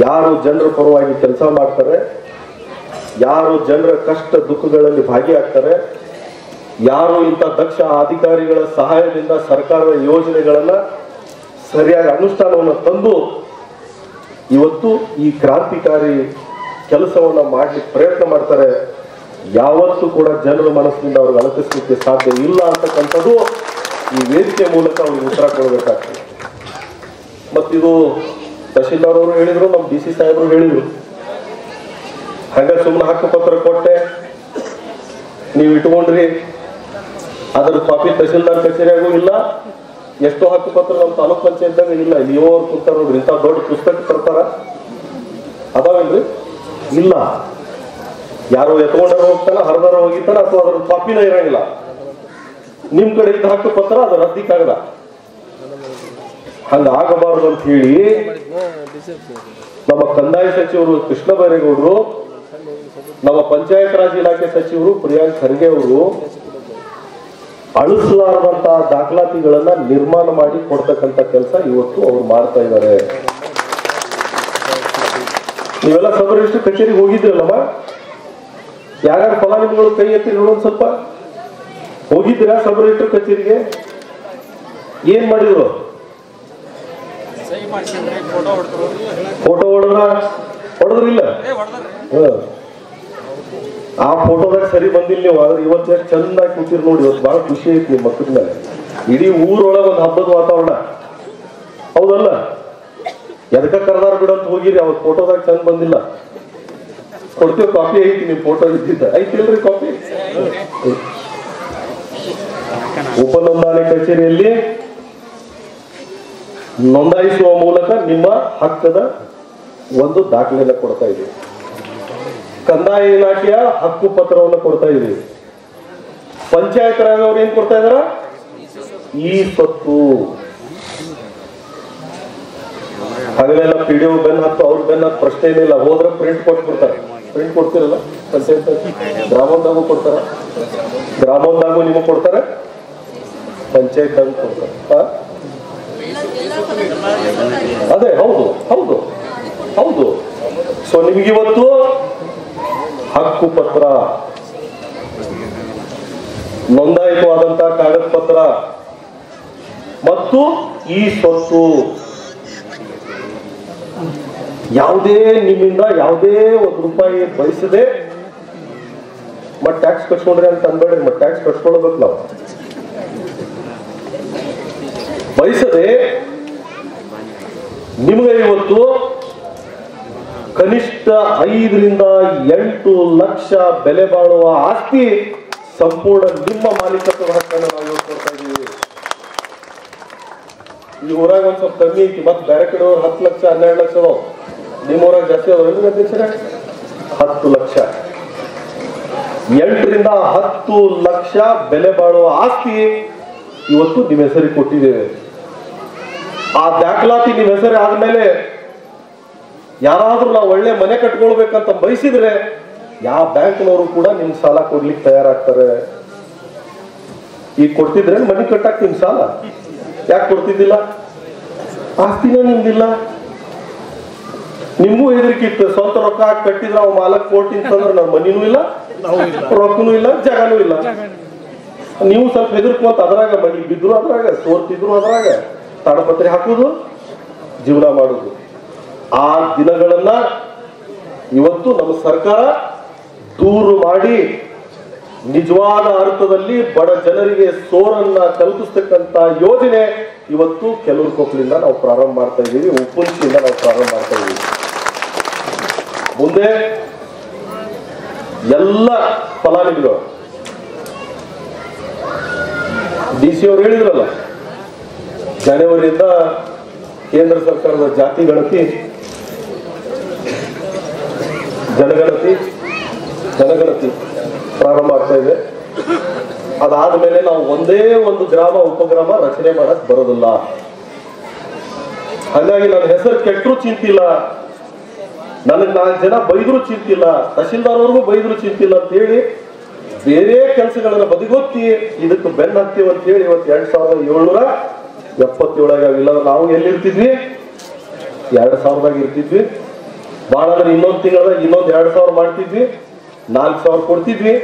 ಯಾರು ಜನರ ಪರವಾಗಿ ಕೆಲಸ ಮಾಡ್ತಾರೆ, ಯಾರು ಜನರ ಕಷ್ಟ ದುಃಖಗಳಲ್ಲಿ ಭಾಗಿಯಾಗ್ತಾರೆ, ಯಾರು ಇಂಥ ದಕ್ಷ ಅಧಿಕಾರಿಗಳ ಸಹಾಯದಿಂದ ಸರ್ಕಾರದ ಯೋಜನೆಗಳನ್ನ ಸರಿಯಾಗಿ ಅನುಷ್ಠಾನವನ್ನು ತಂದು ಇವತ್ತು ಈ ಕ್ರಾಂತಿಕಾರಿ ಕೆಲಸವನ್ನ ಮಾಡ್ಲಿಕ್ಕೆ ಪ್ರಯತ್ನ ಮಾಡ್ತಾರೆ, ಯಾವತ್ತೂ ಕೂಡ ಜನರ ಮನಸ್ಸಿನಿಂದ ಅವ್ರಿಗೆ ಅಲಕಿಸ್ಲಿಕ್ಕೆ ಸಾಧ್ಯ ಇಲ್ಲ ಅಂತಕ್ಕಂಥದ್ದು ಈ ವೇದಿಕೆ ಮೂಲಕ ಅವ್ರಿಗೆ ಉತ್ತರ ಕೊಡಬೇಕಾಗ್ತದೆ. ಮತ್ತಿದು ತಹಶೀಲ್ದಾರ್ ಅವರು ಹೇಳಿದ್ರು, ನಮ್ಮ DC ಸಾಹೇಬರು ಹೇಳಿದ್ರು, ಹಂಗ ಸುಮ್ಮನೆ ಹಕ್ಕುಪತ್ರ ಕೊಟ್ಟೆ ನೀವು ಇಟ್ಕೊಂಡ್ರಿ, ಅದ್ರ ಕಾಪಿ ತಹಶೀಲ್ದಾರ್ ಕಚೇರಿಯಾಗೂ ಇಲ್ಲ, ಎಷ್ಟೋ ಹಕ್ಕುಪತ್ರ ನಮ್ಮ ತಾಲೂಕ್ ಪಂಚಾಯತ್ದಾಗ ಇಲ್ಲ. ನೀವು ಅವ್ರು ಕೂತಾರ ನೋಡ್ರಿ, ಇಂಥ ದೊಡ್ಡ ಪುಸ್ತಕ ತರ್ತಾರ ಅದಾವೇನ್ರಿ? ಇಲ್ಲ. ಯಾರು ಎತ್ಕೊಂಡಾರ ಹೋಗ್ತಾನ, ಹರಿದಾರ ಹೋಗಿತ್ತಾನ, ಅಥವಾ ಅದ್ರ ಕಾಪಿನ ಇರಂಗಿಲ್ಲ. ನಿಮ್ ಕಡೆ ಇದ್ದ ಹಕ್ಕುಪತ್ರ ಅದು ರದ್ದಿಕ್ಕಾಗಲ್ಲ. ಹಂಗ ಆಗಬಾರದು ಅಂತ ಹೇಳಿ ನಮ್ಮ ಕಂದಾಯ ಸಚಿವರು ಕೃಷ್ಣ ಬೈರೇಗೌಡರು, ನಮ್ಮ ಪಂಚಾಯತ್ ರಾಜ್ ಇಲಾಖೆ ಸಚಿವರು ಪ್ರಿಯಾಂಕ್ ಖರ್ಗೆ ಅವರು ಅಳಿಸಲಾರದಂತಹ ದಾಖಲಾತಿಗಳನ್ನ ನಿರ್ಮಾಣ ಮಾಡಿ ಕೊಡ್ತಕ್ಕಂಥ ಕೆಲಸ ಇವತ್ತು ಅವ್ರು ಮಾಡ್ತಾ ಇದ್ದಾರೆ. ನೀವೆಲ್ಲ ಸಬ್ ರಿಜಿಸ್ಟರ್ ಕಚೇರಿಗೆ ಹೋಗಿದ್ರಲ್ಲಮ್ಮ, ಯಾರ್ಯಾರು ಫಲಾನುಭವಿಗಳು ಕೈ ಎತ್ತಿ ನೋಡೋದು ಸ್ವಲ್ಪ. ಹೋಗಿದ್ದೀರಾ ಸಬ್ ರಿಜಿಸ್ಟರ್ ಕಚೇರಿಗೆ? ಏನ್ ಮಾಡಿದ್ರು? ಫೋಟೋ ಹೊಡೆದ್ರಿಲ್ಲ? ಆ ಫೋಟೋದಾಗ ಸರಿ ಬಂದಿಲ್ಲ ನೀವು. ಆದ್ರೆ ಇವತ್ತು ಎಷ್ಟು ಚಂದಾಗಿ ಕೂತಿರ್ ನೋಡಿ, ಇವತ್ತು ಬಹಳ ಖುಷಿ ಐತಿ ನಿಮ್ಮ ಮಕ್ಕಳ ಮೇಲೆ. ಇಡೀ ಊರೊಳಗೆ ಒಂದು ಹಬ್ಬದ ವಾತಾವರಣ, ಹೌದಲ್ಲ? ಎದಕ್ಕ ಕರ್ದಾರ ಬಿಡಂತ ಹೋಗಿರಿ, ಅವ್ರ ಫೋಟೋದಾಗ ಚಂದ ಬಂದಿಲ್ಲ. ಕೊಡ್ತೀವಿ, ಕಾಪಿ ಐತಿ, ನಿಮ್ ಫೋಟೋ ಇದ್ದಿದ್ದ ಐತಿಲ್ರಿ ಕಾಪಿ? ಉಪನೋಂದಣಿ ಕಚೇರಿಯಲ್ಲಿ ನೋಂದಾಯಿಸುವ ಮೂಲಕ ನಿಮ್ಮ ಹಕ್ಕದ ಒಂದು ದಾಖಲೆಯನ್ನು ಕೊಡ್ತಾ ಇದ್ದೀವಿ. ಕಂದಾಯ ಇಲಾಖೆಯ ಹಕ್ಕು ಪತ್ರವನ್ನು ಕೊಡ್ತಾ ಇದ್ದೀವಿ. ಪಂಚಾಯತ್ ರಾಜ್ ಅವ್ರು ಏನ್ ಕೊಡ್ತಾ ಇದಾರ? ಈ ಸ್ವತ್ತು. ಹಾಗೆಲ್ಲ PDO ಬೆನ್ ಹತ್ತು, ಅವ್ರ ಬೆನ್ ಹತ್ತು ಪ್ರಶ್ನೆ ಏನಿಲ್ಲ. ಹೋದ್ರೆ ಪ್ರಿಂಟ್ ಕೊಟ್ಬಿಡ್ತಾರೆ. ಪ್ರಿಂಟ್ ಕೊಡ್ತಿರಲ್ಲ ಪಂಚಾಯತ್, ಗ್ರಾಮದಾಗೂ ಕೊಡ್ತಾರ, ಗ್ರಾಮದಾಗೂ ನಿಮಗೆ ಕೊಡ್ತಾರೆ, ಪಂಚಾಯತ್ ಆಗೂ ಕೊಡ್ತಾರೆ. ಅದೇ ಹೌದು ಹೌದು ಹೌದು. ಸೊ ನಿಮಗಿವತ್ತು ಹಕ್ಕು ಪತ್ರ, ನೋಂದಾಯಿತವಾದಂತಹ ಕಾಗದ ಪತ್ರ ಮತ್ತು ಈ ಸ್ವತ್ತು ಯಾವುದೇ ನಿಮ್ಮಿಂದ ಯಾವುದೇ ಒಂದು ರೂಪಾಯಿ ಬಯಸದೆ ಮತ್ ಟ್ಯಾಕ್ಸ್ ಕಟ್ಕೊಂಡ್ರಿ ಅಂತ ಅನ್ಬೇಡ್ರಿ. ಮತ್ ಟ್ಯಾಕ್ಸ್ ಕಟ್ಕೊಳ್ಬೇಕು ನಾವು. ಬಯಸದೆ ನಿಮಗೆ ಇವತ್ತು ಕನಿಷ್ಠ 5 ರಿಂದ 8 ಲಕ್ಷ ಬೆಲೆ ಬಾಳುವ ಆಸ್ತಿ ಸಂಪೂರ್ಣ ನಿಮ್ಮ ಮಾಲೀಕತ್ವದ ಹಕ್ಕನ್ನು ನಾವು ಕೊಡ್ತಾ ಇದ್ದೀವಿ. ಈ ಊರಾಗ ಒಂದ್ ಸ್ವಲ್ಪ ಕಮ್ಮಿ ಐತಿ, ಮತ್ತೆ ಬೇರೆ ಕಡೆ 10 ಲಕ್ಷ 12 ಲಕ್ಷ ಅದಾವ. ನಿಮ್ಮ ಊರಾಗ ಜಾಸ್ತಿ ಅದಾವ ಅಧ್ಯಕ್ಷರೇ? 10 ಲಕ್ಷ, 8 ರಿಂದ 10 ಲಕ್ಷ ಬೆಲೆ ಬಾಳುವ ಆಸ್ತಿ ಇವತ್ತು ನಿಮ್ಮ ಹೆಸರಿಗೆ ಕೊಟ್ಟಿದ್ದೇವೆ. ಆ ದಾಖಲಾತಿ ನಿಮ್ಮ ಹೆಸರೇ ಆದ್ಮೇಲೆ ಯಾರಾದ್ರೂ ನಾವು ಒಳ್ಳೆ ಮನೆ ಕಟ್ಕೊಳ್ಬೇಕಂತ ಬಯಸಿದ್ರೆ ಯಾವ ಬ್ಯಾಂಕ್ನವರು ಕೂಡ ನಿಮ್ಗೆ ಸಾಲ ಕೊಡ್ಲಿಕ್ಕೆ ತಯಾರಾಗ್ತಾರೆ. ಈಗ ಕೊಡ್ತಿದ್ರೆ ಮನೆ ಕಟ್ಟಕ್ ನಿಮ್ ಸಾಲ ಯಾಕೆ ಕೊಡ್ತಿದ್ದಿಲ್ಲ? ಆಸ್ತಿನ ನಿಮ್ದಿಲ್ಲ. ನಿಮ್ಗೂ ಹೆದರಿಕಿತ್ತು, ಸ್ವಂತ ರೊಕ್ಕ ಹಾಕಿ ಕಟ್ಟಿದ್ರೆ ಅವ್ ಮಾಲಕ್ ಕೋಟಿ ಅಂತಂದ್ರೆ ನಮ್ಮ ಮನಿನೂ ಇಲ್ಲ, ರೊಕ್ಕನೂ ಇಲ್ಲ, ಜಾಗನೂ ಇಲ್ಲ. ನೀವು ಸ್ವಲ್ಪ ಹೆದರ್ಕೊಂತ ಅದ್ರಾಗ ಮನಿ ಬಿದ್ರು, ಅದ್ರಾಗ ಸೋರ್ತಿದ್ರು, ಅದ್ರಾಗ ತಾಡಪತ್ರೆ ಹಾಕುದು, ಜೀವನ ಮಾಡುದು. ಆ ದಿನಗಳನ್ನ ಇವತ್ತು ನಮ್ಮ ಸರ್ಕಾರ ದೂರು ಮಾಡಿ ನಿಜವಾದ ಅರ್ಥದಲ್ಲಿ ಬಡ ಜನರಿಗೆ ಸೋರನ್ನ ಕಲ್ಪಿಸ್ತಕ್ಕಂತ ಯೋಜನೆ ಇವತ್ತು ಕೆಲವರು ಕೊಪ್ಪಳಿಂದ ನಾವು ಪ್ರಾರಂಭ ಮಾಡ್ತಾ ಇದ್ದೀವಿ, ಉಪ್ಪುಂಚಿಯಿಂದ ನಾವು ಪ್ರಾರಂಭ ಮಾಡ್ತಾ ಇದ್ದೀವಿ. ಮುಂದೆ ಎಲ್ಲ ಫಲಾನುಭವಿಗಳು DC ಅವರು ಹೇಳಿದ್ರಲ್ಲ, ಜನವರಿಯಿಂದ ಕೇಂದ್ರ ಸರ್ಕಾರದ ಜಾತಿ ಗಣತಿ, ಜನಗಣತಿ ಪ್ರಾರಂಭ ಆಗ್ತಾ ಇದೆ. ಅದಾದ್ಮೇಲೆ ನಾವು ಒಂದೇ ಒಂದು ಗ್ರಾಮ ಉಪಗ್ರಾಮ ರಚನೆ ಮಾಡಕ್ ಬರೋದಿಲ್ಲ. ಹಾಗಾಗಿ ನನ್ನ ಹೆಸರು ಕೆಟ್ಟರು ಚಿಂತಿಲ್ಲ, ನನಗೆ 4 ಜನ ಬೈದ್ರು ಚಿಂತಿಲ್ಲ, ತಹಶೀಲ್ದಾರ್ ಅವ್ರಿಗೂ ಬೈದ್ರು ಚಿಂತಿಲ್ಲ ಅಂತ ಹೇಳಿ ಬೇರೆ ಕೆಲಸಗಳನ್ನ ಬದಿಗೊತ್ತಿ ಇದಕ್ಕೆ ಬೆನ್ನ ಹತ್ತೀವಿ ಅಂತ ಹೇಳಿ ಇವತ್ತು 2777 ಇಲ್ಲ ನಾವು ಎಲ್ಲಿರ್ತಿದ್ವಿ? 2000ದಾಗ ಇರ್ತಿದ್ವಿ. ಭಾಳ ಅಂದ್ರೆ ಇನ್ನೊಂದು ತಿಂಗಳದಾಗ ಇನ್ನೊಂದು 2,000 ಮಾಡ್ತಿದ್ವಿ, 4,000 ಕೊಡ್ತಿದ್ವಿ.